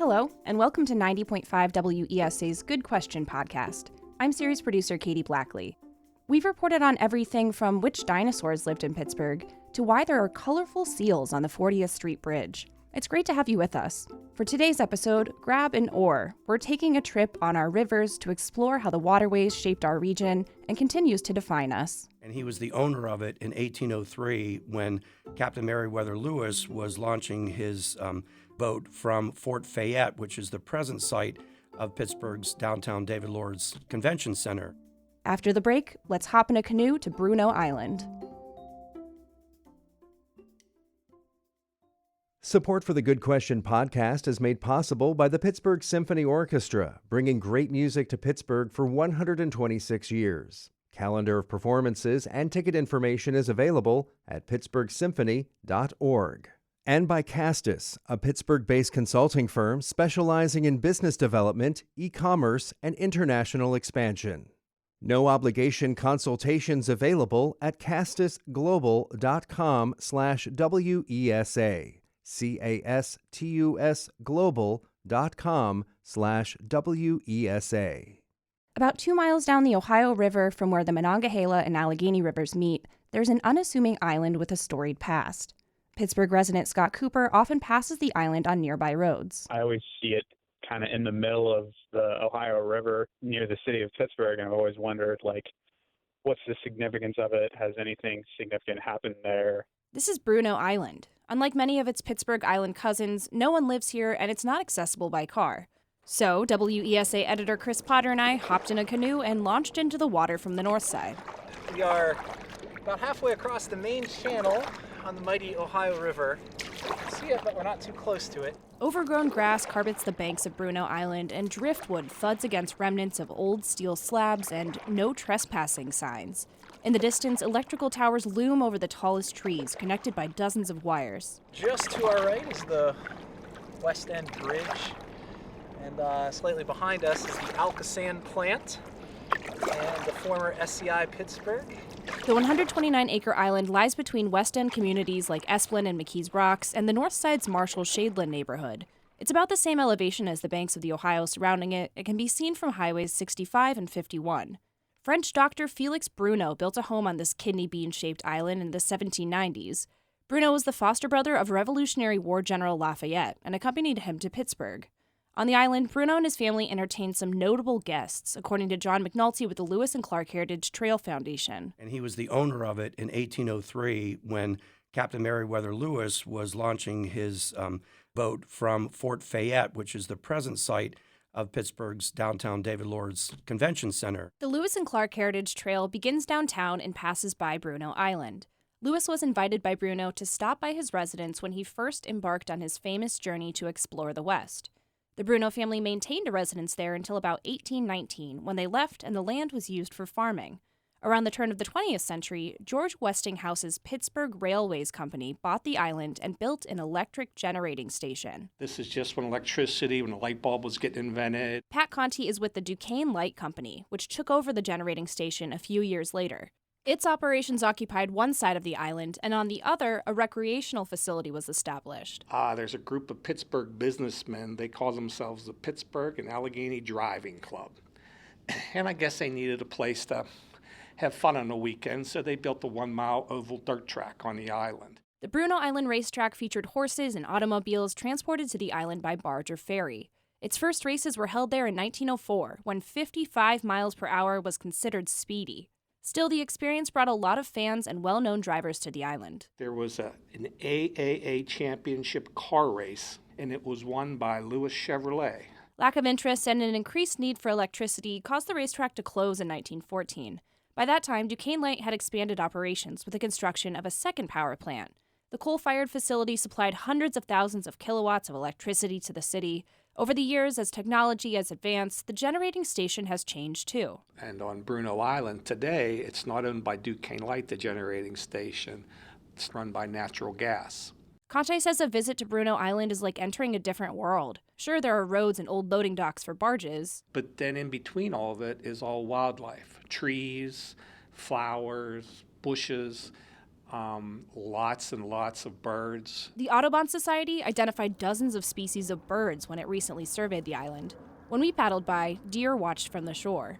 Hello, and welcome to 90.5 WESA's Good Question podcast. I'm series producer Katie Blackley. We've reported on everything from which dinosaurs lived in Pittsburgh to why there are colorful seals on the 40th Street Bridge. It's great to have you with us. For today's episode, grab an oar. We're taking a trip on our rivers to explore how the waterways shaped our region and continues to define us. And he was the owner of it in 1803 when Captain Meriwether Lewis was launching his boat from Fort Fayette, which is the present site of Pittsburgh's downtown David Lord's Convention Center. After the break, let's hop in a canoe to Brunot Island. Support for the Good Question podcast is made possible by the Pittsburgh Symphony Orchestra, bringing great music to Pittsburgh for 126 years. Calendar of performances and ticket information is available at pittsburghsymphony.org. And by Castus, a Pittsburgh-based consulting firm specializing in business development, e-commerce, and international expansion. No obligation consultations available at castusglobal.com/WESA. castusglobal.com/WESA. About 2 miles down the Ohio River from where the Monongahela and Allegheny rivers meet, there's an unassuming island with a storied past. Pittsburgh resident Scott Cooper often passes the island on nearby roads. I always see it kind of in the middle of the Ohio River near the city of Pittsburgh, and I've always wondered, what's the significance of it? Has anything significant happened there? This is Brunot Island. Unlike many of its Pittsburgh Island cousins, no one lives here and it's not accessible by car. So, WESA editor Chris Potter and I hopped in a canoe and launched into the water from the north side. We are about halfway across the main channel on the mighty Ohio River. You can see it, but we're not too close to it. Overgrown grass carpets the banks of Brunot Island, and driftwood thuds against remnants of old steel slabs and no trespassing signs. In the distance, electrical towers loom over the tallest trees, connected by dozens of wires. Just to our right is the West End Bridge, and slightly behind us is the Alcosan plant and the former SCI Pittsburgh. The 129-acre island lies between West End communities like Esplin and McKees Rocks and the north side's Marshall-Shadeland neighborhood. It's about the same elevation as the banks of the Ohio surrounding it. It can be seen from highways 65 and 51. French doctor Felix Brunot built a home on this kidney bean-shaped island in the 1790s. Brunot was the foster brother of Revolutionary War General Lafayette and accompanied him to Pittsburgh. On the island, Brunot and his family entertained some notable guests, according to John McNulty with the Lewis and Clark Heritage Trail Foundation. And he was the owner of it in 1803 when Captain Meriwether Lewis was launching his boat from Fort Fayette, which is the present site of Pittsburgh's downtown David Lord's Convention Center. The Lewis and Clark Heritage Trail begins downtown and passes by Brunot Island. Lewis was invited by Brunot to stop by his residence when he first embarked on his famous journey to explore the West. The Brunot family maintained a residence there until about 1819, when they left and the land was used for farming. Around the turn of the 20th century, George Westinghouse's Pittsburgh Railways Company bought the island and built an electric generating station. This is just when the light bulb was getting invented. Pat Conti is with the Duquesne Light Company, which took over the generating station a few years later. Its operations occupied one side of the island, and on the other, a recreational facility was established. There's a group of Pittsburgh businessmen. They call themselves the Pittsburgh and Allegheny Driving Club. And I guess they needed a place to have fun on the weekend, so they built a 1-mile oval dirt track on the island. The Brunot Island racetrack featured horses and automobiles transported to the island by barge or ferry. Its first races were held there in 1904, when 55 miles per hour was considered speedy. Still, the experience brought a lot of fans and well-known drivers to the island. There was an AAA championship car race, and it was won by Lewis Chevrolet. Lack of interest and an increased need for electricity caused the racetrack to close in 1914. By that time, Duquesne Light had expanded operations with the construction of a second power plant. The coal-fired facility supplied hundreds of thousands of kilowatts of electricity to the city. Over the years, as technology has advanced, the generating station has changed too. And on Brunot Island today, it's not owned by Duquesne Light, the generating station. It's run by natural gas. Conte says a visit to Brunot Island is like entering a different world. Sure, there are roads and old loading docks for barges. But then in between all of it is all wildlife. Trees, flowers, bushes. lots and lots of birds. The Audubon Society identified dozens of species of birds when it recently surveyed the island. When we paddled by, deer watched from the shore.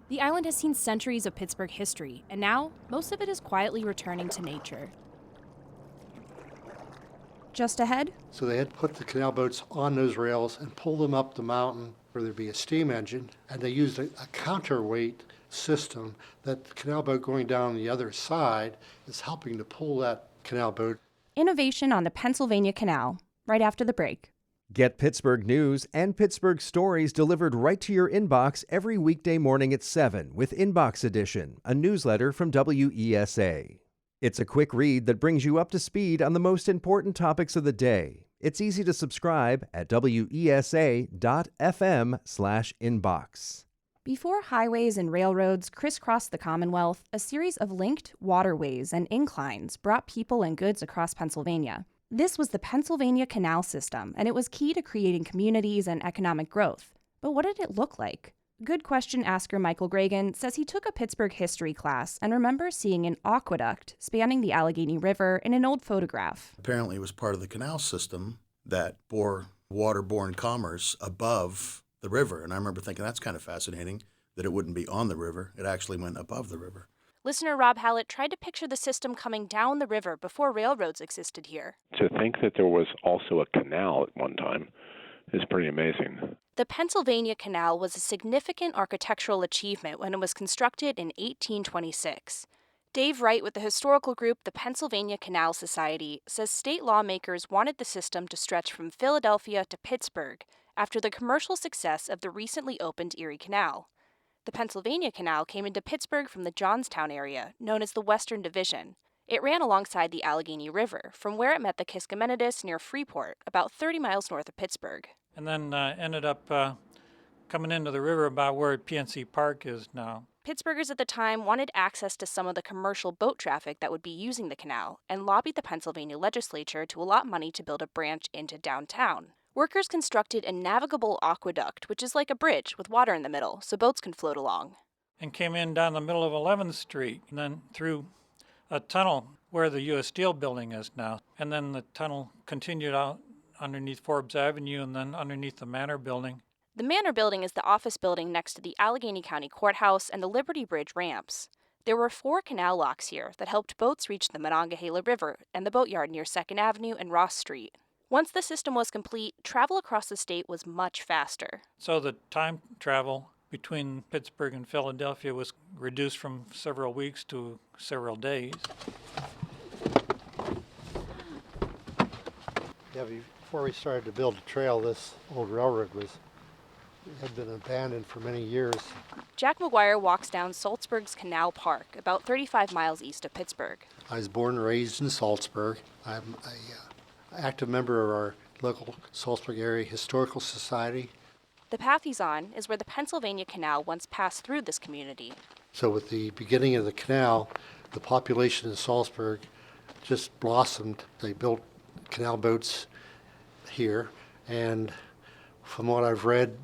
The island has seen centuries of Pittsburgh history, and now most of it is quietly returning to nature. Just ahead, So they had to put the canal boats on those rails and pull them up the mountain where there'd be a steam engine, and they used a counterweight system that the canal boat going down the other side is helping to pull that canal boat. innovation on the Pennsylvania Canal, right after the break. Get Pittsburgh news and Pittsburgh stories delivered right to your inbox every weekday morning at 7 with Inbox Edition, a newsletter from WESA. It's a quick read that brings you up to speed on the most important topics of the day. It's easy to subscribe at wesa.fm/inbox. Before highways and railroads crisscrossed the Commonwealth, a series of linked waterways and inclines brought people and goods across Pennsylvania. This was the Pennsylvania Canal system, and it was key to creating communities and economic growth. But what did it look like? Good question asker Michael Gragan says he took a Pittsburgh history class and remembers seeing an aqueduct spanning the Allegheny River in an old photograph. Apparently it was part of the canal system that bore waterborne commerce above the river. And I remember thinking that's kind of fascinating that it wouldn't be on the river. It actually went above the river. Listener Rob Hallett tried to picture the system coming down the river before railroads existed here. To think that there was also a canal at one time is pretty amazing. The Pennsylvania Canal was a significant architectural achievement when it was constructed in 1826. Dave Wright with the historical group the Pennsylvania Canal Society says state lawmakers wanted the system to stretch from Philadelphia to Pittsburgh after the commercial success of the recently opened Erie Canal. The Pennsylvania Canal came into Pittsburgh from the Johnstown area, known as the Western Division. It ran alongside the Allegheny River, from where it met the Kiskamenettis near Freeport, about 30 miles north of Pittsburgh. And then ended up coming into the river about where PNC Park is now. Pittsburghers at the time wanted access to some of the commercial boat traffic that would be using the canal and lobbied the Pennsylvania legislature to allot money to build a branch into downtown. Workers constructed a navigable aqueduct, which is like a bridge with water in the middle, so boats can float along. And came in down the middle of 11th Street and then through a tunnel where the U.S. Steel building is now. And then the tunnel continued out underneath Forbes Avenue and then underneath the Manor building. The Manor building is the office building next to the Allegheny County Courthouse and the Liberty Bridge ramps. There were 4 canal locks here that helped boats reach the Monongahela River and the boatyard near 2nd Avenue and Ross Street. Once the system was complete, travel across the state was much faster. So the time travel between Pittsburgh and Philadelphia was reduced from several weeks to several days. Yeah, before we started to build the trail, this old railroad had been abandoned for many years. Jack McGuire walks down Salzburg's Canal Park, about 35 miles east of Pittsburgh. I was born and raised in Salzburg. I'm an active member of our local Salzburg Area Historical Society. The path he's on is where the Pennsylvania Canal once passed through this community. So with the beginning of the canal, the population in Salzburg just blossomed. They built canal boats here, and from what I've read,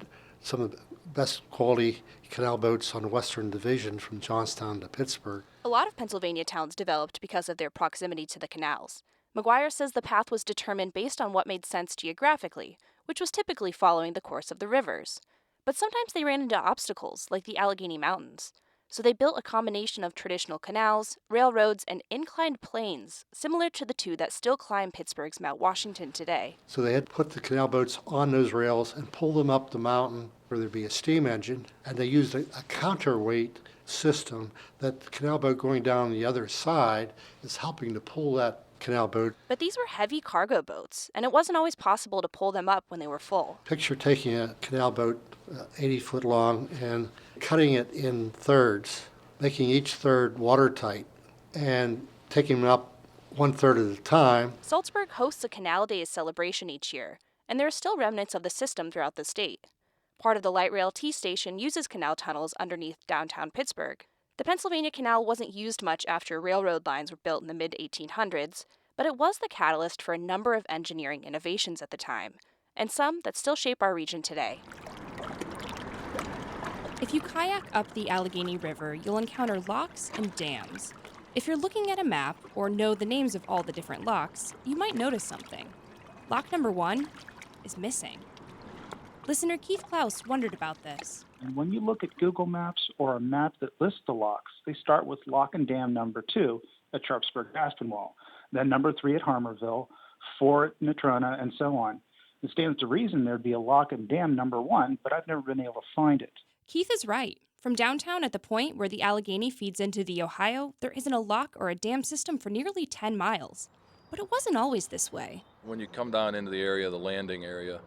some of the best quality canal boats on the Western Division from Johnstown to Pittsburgh. A lot of Pennsylvania towns developed because of their proximity to the canals. McGuire says the path was determined based on what made sense geographically, which was typically following the course of the rivers. But sometimes they ran into obstacles, like the Allegheny Mountains. So they built a combination of traditional canals, railroads, and inclined planes, similar to the 2 that still climb Pittsburgh's Mount Washington today. So they had to put the canal boats on those rails and pull them up the mountain where there'd be a steam engine, and they used a counterweight system that the canal boat going down the other side is helping to pull that canal boat. But these were heavy cargo boats, and it wasn't always possible to pull them up when they were full. Picture taking a canal boat 80 foot long and cutting it in thirds, making each third watertight, and taking them up 1/3 at a time. Salzburg hosts a Canal Days celebration each year, and there are still remnants of the system throughout the state. Part of the light rail T station uses canal tunnels underneath downtown Pittsburgh. The Pennsylvania Canal wasn't used much after railroad lines were built in the mid-1800s, but it was the catalyst for a number of engineering innovations at the time, and some that still shape our region today. If you kayak up the Allegheny River, you'll encounter locks and dams. If you're looking at a map or know the names of all the different locks, you might notice something. Lock number 1 is missing. Listener Keith Klaus wondered about this. And when you look at Google Maps or a map that lists the locks, they start with lock and dam number 2 at Sharpsburg-Aspinwall, then number 3 at Harmerville, 4 at Natrona, and so on. It stands to reason there'd be a lock and dam number 1, but I've never been able to find it. Keith is right. From downtown at the point where the Allegheny feeds into the Ohio, there isn't a lock or a dam system for nearly 10 miles. But it wasn't always this way. When you come down into the area, the landing area,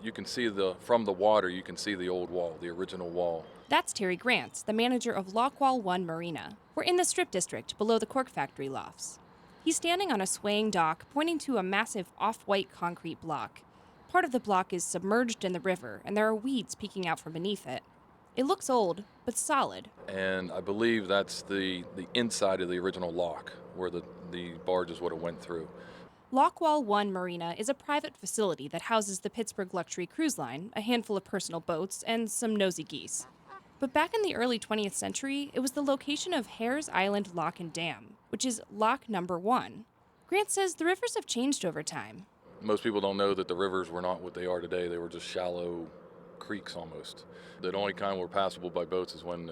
you can see from the water, you can see the old wall, the original wall. That's Terry Grants, the manager of Lockwall 1 Marina. We're in the Strip District, below the cork factory lofts. He's standing on a swaying dock, pointing to a massive off-white concrete block. Part of the block is submerged in the river, and there are weeds peeking out from beneath it. It looks old, but solid. And I believe that's the inside of the original lock, where the barges would have went through. Lockwall 1 Marina is a private facility that houses the Pittsburgh Luxury Cruise Line, a handful of personal boats, and some nosy geese. But back in the early 20th century, it was the location of Hare's Island Lock and Dam, which is lock number 1. Grant says the rivers have changed over time. Most people don't know that the rivers were not what they are today. They were just shallow creeks almost. The only kind were passable by boats is when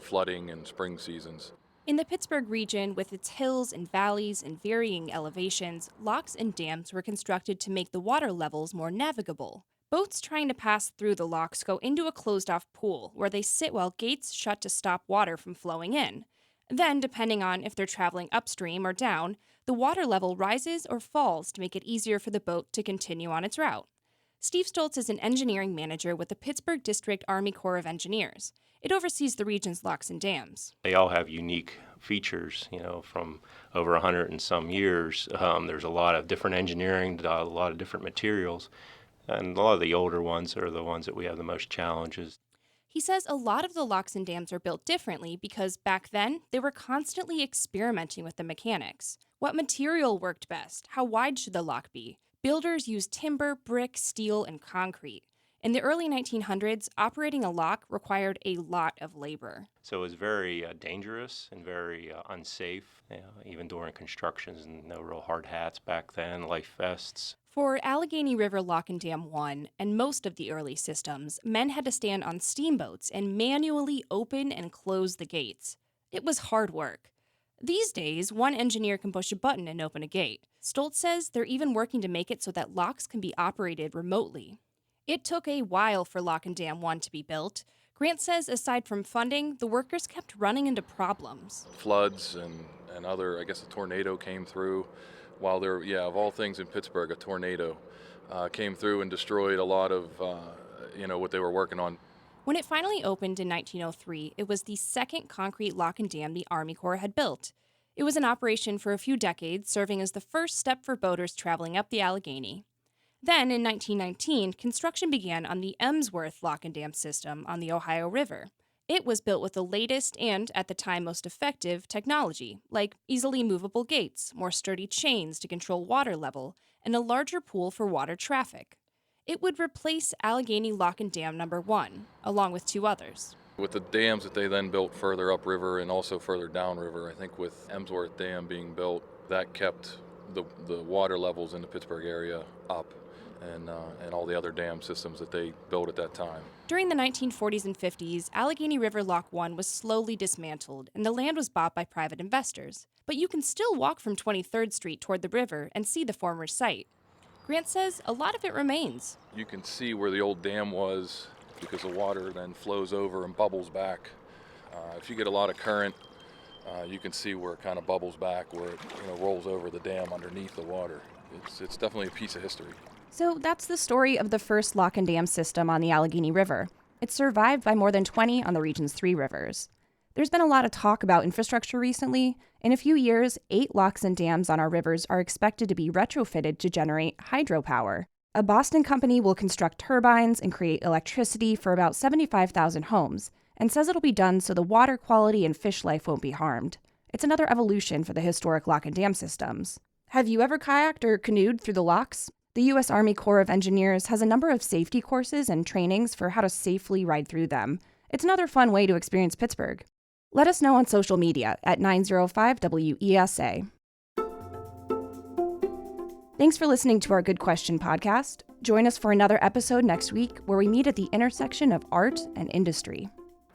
flooding and spring seasons. In the Pittsburgh region, with its hills and valleys and varying elevations, locks and dams were constructed to make the water levels more navigable. Boats trying to pass through the locks go into a closed-off pool where they sit while gates shut to stop water from flowing in. Then, depending on if they're traveling upstream or down, the water level rises or falls to make it easier for the boat to continue on its route. Steve Stoltz is an engineering manager with the Pittsburgh District Army Corps of Engineers. It oversees the region's locks and dams. They all have unique features, from over 100 and some years. There's a lot of different engineering, a lot of different materials, and a lot of the older ones are the ones that we have the most challenges. He says a lot of the locks and dams are built differently because back then they were constantly experimenting with the mechanics. What material worked best? How wide should the lock be? Builders used timber, brick, steel, and concrete. In the early 1900s, operating a lock required a lot of labor. So it was very dangerous and very unsafe, even during constructions, and no real hard hats back then, life vests. For Allegheny River Lock and Dam 1 and most of the early systems, men had to stand on steamboats and manually open and close the gates. It was hard work. These days, one engineer can push a button and open a gate. Stoltz says they're even working to make it so that locks can be operated remotely. It took a while for Lock and Dam 1 to be built. Grant says aside from funding, the workers kept running into problems. Floods and other, I guess a tornado came through. While there, of all things in Pittsburgh, a tornado came through and destroyed a lot of, what they were working on. When it finally opened in 1903, it was the second concrete lock and dam the Army Corps had built. It was in operation for a few decades, serving as the first step for boaters traveling up the Allegheny. Then, in 1919, construction began on the Emsworth lock and dam system on the Ohio River. It was built with the latest and, at the time, most effective technology, like easily movable gates, more sturdy chains to control water level, and a larger pool for water traffic. It would replace Allegheny Lock and Dam number 1, along with 2 others. With the dams that they then built further upriver and also further downriver, I think with Emsworth Dam being built, that kept the water levels in the Pittsburgh area up. And all the other dam systems that they built at that time. During the 1940s and 50s, Allegheny River Lock 1 was slowly dismantled, and the land was bought by private investors. But you can still walk from 23rd Street toward the river and see the former site. Grant says a lot of it remains. You can see where the old dam was because the water then flows over and bubbles back. If you get a lot of current, you can see where it kind of bubbles back, where it rolls over the dam underneath the water. It's definitely a piece of history. So that's the story of the first lock and dam system on the Allegheny River. It's survived by more than 20 on the region's 3 rivers. There's been a lot of talk about infrastructure recently. In a few years, 8 locks and dams on our rivers are expected to be retrofitted to generate hydropower. A Boston company will construct turbines and create electricity for about 75,000 homes, and says it'll be done so the water quality and fish life won't be harmed. It's another evolution for the historic lock and dam systems. Have you ever kayaked or canoed through the locks? The U.S. Army Corps of Engineers has a number of safety courses and trainings for how to safely ride through them. It's another fun way to experience Pittsburgh. Let us know on social media at 905WESA. Thanks for listening to our Good Question podcast. Join us for another episode next week where we meet at the intersection of art and industry.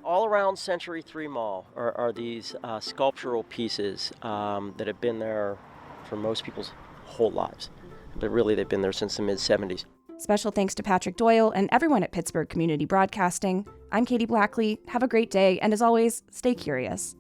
All around Century 3 Mall are these sculptural pieces that have been there for most people's whole lives. But really, they've been there since the mid-'70s. Special thanks to Patrick Doyle and everyone at Pittsburgh Community Broadcasting. I'm Katie Blackley. Have a great day, and as always, stay curious.